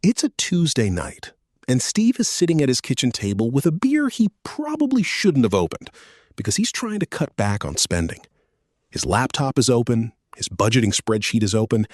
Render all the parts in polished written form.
It's a Tuesday night, and Steve is sitting at his kitchen table with a beer he probably shouldn't have opened because he's trying to cut back on spending. His laptop is open, his budgeting spreadsheet is open,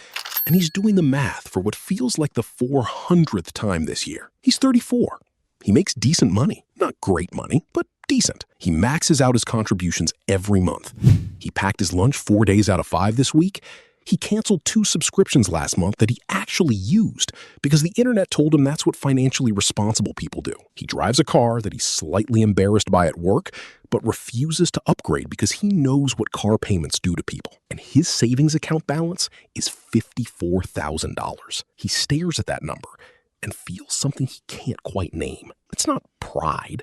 and he's doing the math for what feels like the 400th time this year. He's 34. He makes decent money. Not great money, but decent. He maxes out his contributions every month. He packed his lunch 4 days out of 5 this week. He canceled 2 subscriptions last month that he actually used because the internet told him that's what financially responsible people do. He drives a car that he's slightly embarrassed by at work, but refuses to upgrade because he knows what car payments do to people. And his savings account balance is $54,000. He stares at that number and feels something he can't quite name. It's not pride.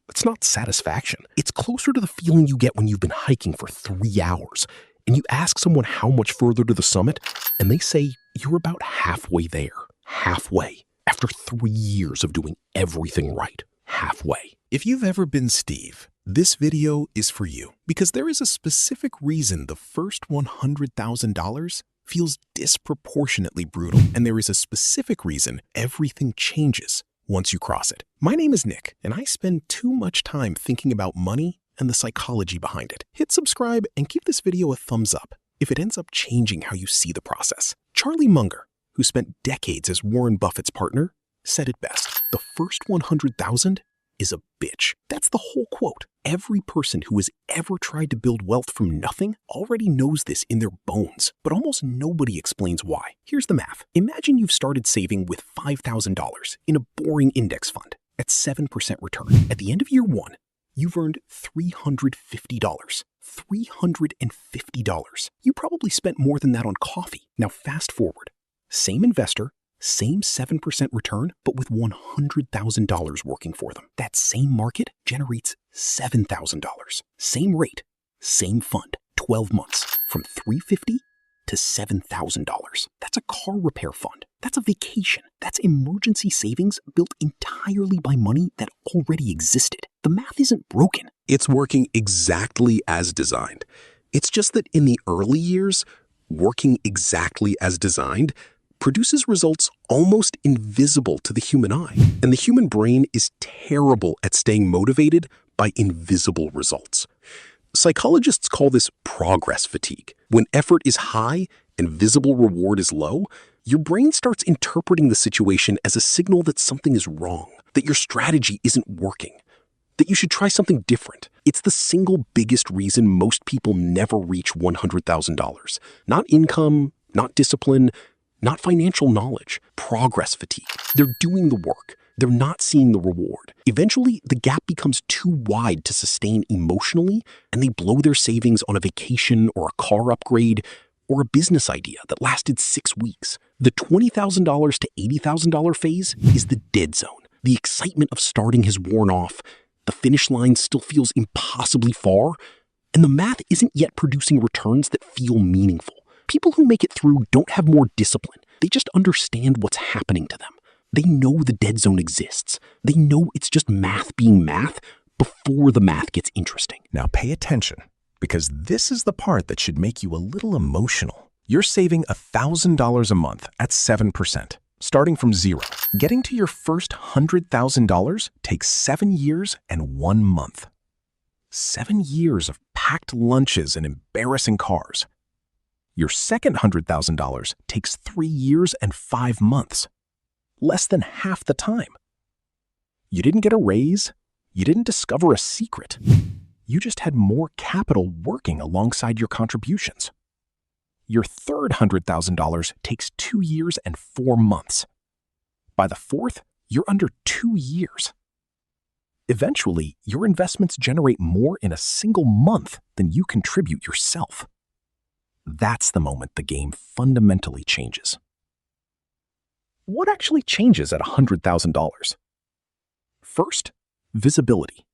It's not satisfaction. It's closer to the feeling you get when you've been hiking for 3 hours and you ask someone how much further to the summit, and they say you're about halfway there. Halfway. After 3 years of doing everything right. Halfway. If you've ever been Steve, this video is for you because there is a specific reason the first $100,000 feels disproportionately brutal, and there is a specific reason everything changes once you cross it. My name is Nick, and I spend too much time thinking about money and the psychology behind it. Hit subscribe and give this video a thumbs up if it ends up changing how you see the process. Charlie Munger, who spent decades as Warren Buffett's partner, said it best. The first 100,000 is a bitch. That's the whole quote. Every person who has ever tried to build wealth from nothing already knows this in their bones, but almost nobody explains why. Here's the math. Imagine you've started saving with $5,000 in a boring index fund at 7% return. At the end of year 1, you've earned $350. $350. You probably spent more than that on coffee. Now fast forward. Same investor, same 7% return, but with $100,000 working for them. That same market generates $7,000. Same rate, same fund, 12 months, from $350 to $7,000. That's a car repair fund. That's a vacation. That's emergency savings built entirely by money that already existed. The math isn't broken. It's working exactly as designed. It's just that in the early years, working exactly as designed produces results almost invisible to the human eye. And the human brain is terrible at staying motivated by invisible results. Psychologists call this progress fatigue. When effort is high and visible reward is low, your brain starts interpreting the situation as a signal that something is wrong, that your strategy isn't working, that you should try something different. It's the single biggest reason most people never reach $100,000. Not income, not discipline, not financial knowledge. Progress fatigue. They're doing the work. They're not seeing the reward. Eventually, the gap becomes too wide to sustain emotionally, and they blow their savings on a vacation or a car upgrade or a business idea that lasted 6 weeks. The $20,000 to $80,000 phase is the dead zone. The excitement of starting has worn off. The finish line still feels impossibly far, and the math isn't yet producing returns that feel meaningful. People who make it through don't have more discipline. They just understand what's happening to them. They know the dead zone exists. They know it's just math being math before the math gets interesting. Now pay attention, because this is the part that should make you a little emotional. You're saving $1,000 a month at 7%, starting from zero. Getting to your first $100,000 takes 7 years and 1 month. 7 years of packed lunches and embarrassing cars. Your second $100,000 takes 3 years and 5 months. Less than half the time. You didn't get a raise. You didn't discover a secret. You just had more capital working alongside your contributions. Your third $100,000 takes 2 years and 4 months. By the fourth, you're under 2 years. Eventually, your investments generate more in a single month than you contribute yourself. That's the moment the game fundamentally changes. What actually changes at $100,000? First, visibility.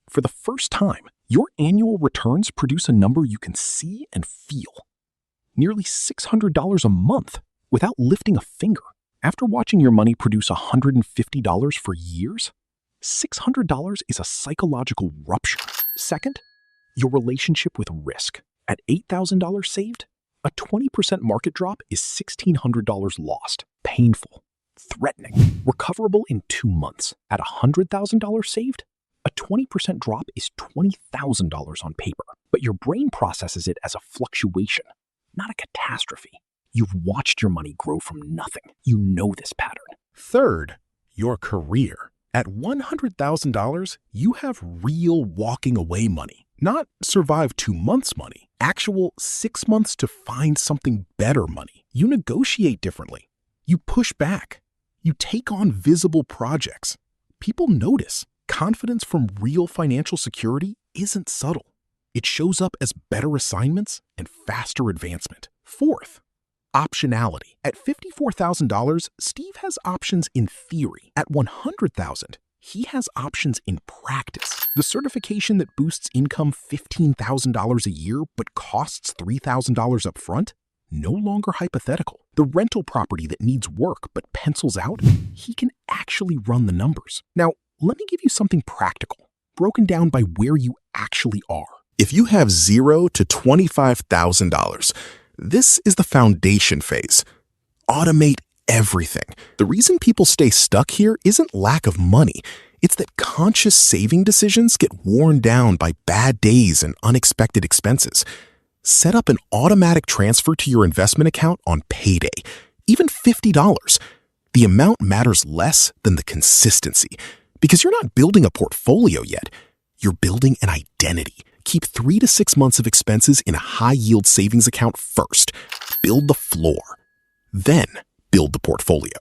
For the first time, your annual returns produce a number you can see and feel. Nearly $600 a month without lifting a finger. After watching your money produce $150 for years, $600 is a psychological rupture. Second, your relationship with risk. At $8,000 saved, a 20% market drop is $1,600 lost. Painful. threatening. Recoverable in 2 months. At $100,000 saved, a 20% drop is $20,000 on paper. But your brain processes it as a fluctuation, not a catastrophe. You've watched your money grow from nothing. You know this pattern. Third, your career. At $100,000, you have real walking away money, not survive 2 months money, actual 6 months to find something better money. You negotiate differently. You push back. You take on visible projects. People notice. Confidence from real financial security isn't subtle. It shows up as better assignments and faster advancement. Fourth, optionality. At $54,000, Steve has options in theory. At $100,000, he has options in practice. The certification that boosts income $15,000 a year but costs $3,000 up front? No longer hypothetical. The rental property that needs work but pencils out? He can actually run the numbers. Now, let me give you something practical, broken down by where you actually are. If you have $0 to $25,000, this is the foundation phase. Automate everything. The reason people stay stuck here isn't lack of money. It's that conscious saving decisions get worn down by bad days and unexpected expenses. Set up an automatic transfer to your investment account on payday, even $50. The amount matters less than the consistency, because you're not building a portfolio yet. You're building an identity. Keep 3 to 6 months of expenses in a high-yield savings account first. Build the floor. Then build the portfolio.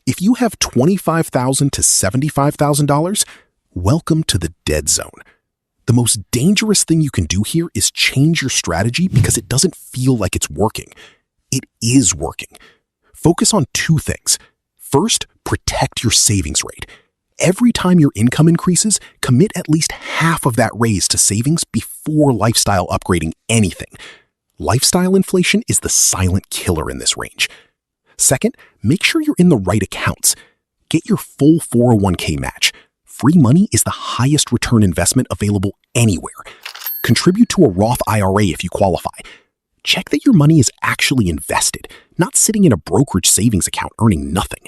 If you have $25,000 to $75,000, welcome to the dead zone. The most dangerous thing you can do here is change your strategy because it doesn't feel like it's working. It is working. Focus on 2 things. First, protect your savings rate. Every time your income increases, commit at least half of that raise to savings before lifestyle upgrading anything. Lifestyle inflation is the silent killer in this range. Second, make sure you're in the right accounts. Get your full 401k match. Free money is the highest return investment available anywhere. Contribute to a Roth IRA if you qualify. Check that your money is actually invested, not sitting in a brokerage savings account earning nothing.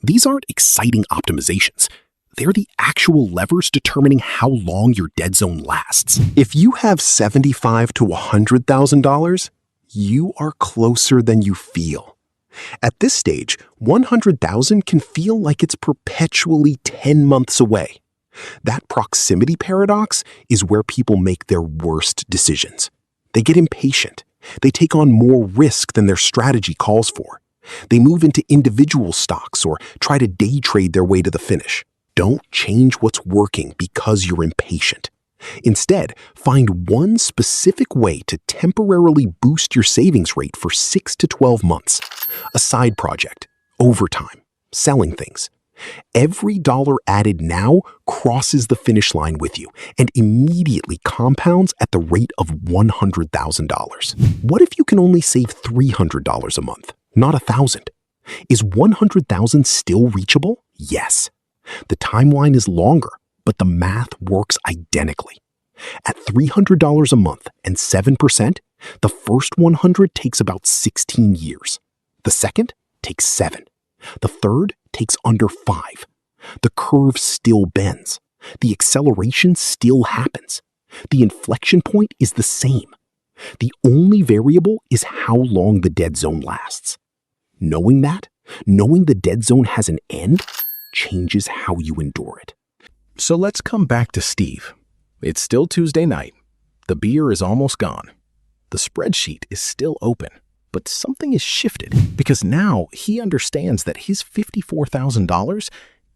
These aren't exciting optimizations. They're the actual levers determining how long your dead zone lasts. If you have $75,000 to $100,000, you are closer than you feel. At this stage, $100,000 can feel like it's perpetually 10 months away. That proximity paradox is where people make their worst decisions. They get impatient. They take on more risk than their strategy calls for. They move into individual stocks or try to day trade their way to the finish. Don't change what's working because you're impatient. Instead, find one specific way to temporarily boost your savings rate for 6 to 12 months. A side project, overtime, selling things. Every dollar added now crosses the finish line with you and immediately compounds at the rate of $100,000. What if you can only save $300 a month, not $1,000? Is $100,000 still reachable? Yes. The timeline is longer, but the math works identically. At $300 a month and 7%, the first 100 takes about 16 years. The second takes 7. The third takes under 5. The curve still bends. The acceleration still happens. The inflection point is the same. The only variable is how long the dead zone lasts. Knowing that, knowing the dead zone has an end, changes how you endure it. So let's come back to Steve. It's still Tuesday night. The beer is almost gone. The spreadsheet is still open. But something is shifted because now he understands that his $54,000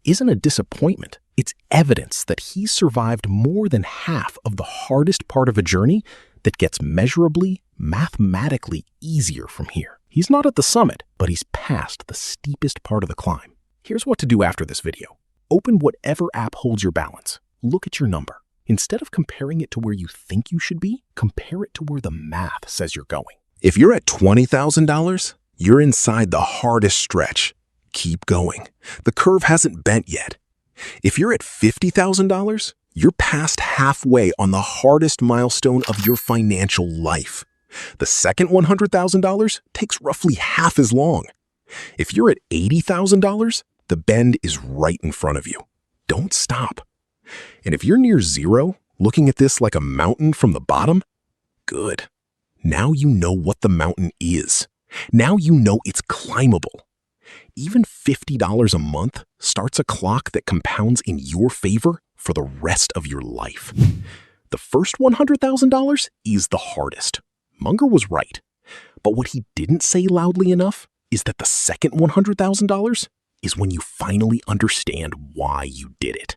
isn't a disappointment. It's evidence that he survived more than half of the hardest part of a journey that gets measurably, mathematically easier from here. He's not at the summit, but he's past the steepest part of the climb. Here's what to do after this video. Open whatever app holds your balance. Look at your number. Instead of comparing it to where you think you should be, compare it to where the math says you're going. If you're at $20,000, you're inside the hardest stretch. Keep going. The curve hasn't bent yet. If you're at $50,000, you're past halfway on the hardest milestone of your financial life. The second $100,000 takes roughly half as long. If you're at $80,000, the bend is right in front of you. Don't stop. And if you're near zero, looking at this like a mountain from the bottom, good. Now you know what the mountain is. Now you know it's climbable. Even $50 a month starts a clock that compounds in your favor for the rest of your life. The first $100,000 is the hardest. Munger was right. But what he didn't say loudly enough is that the second $100,000 is when you finally understand why you did it.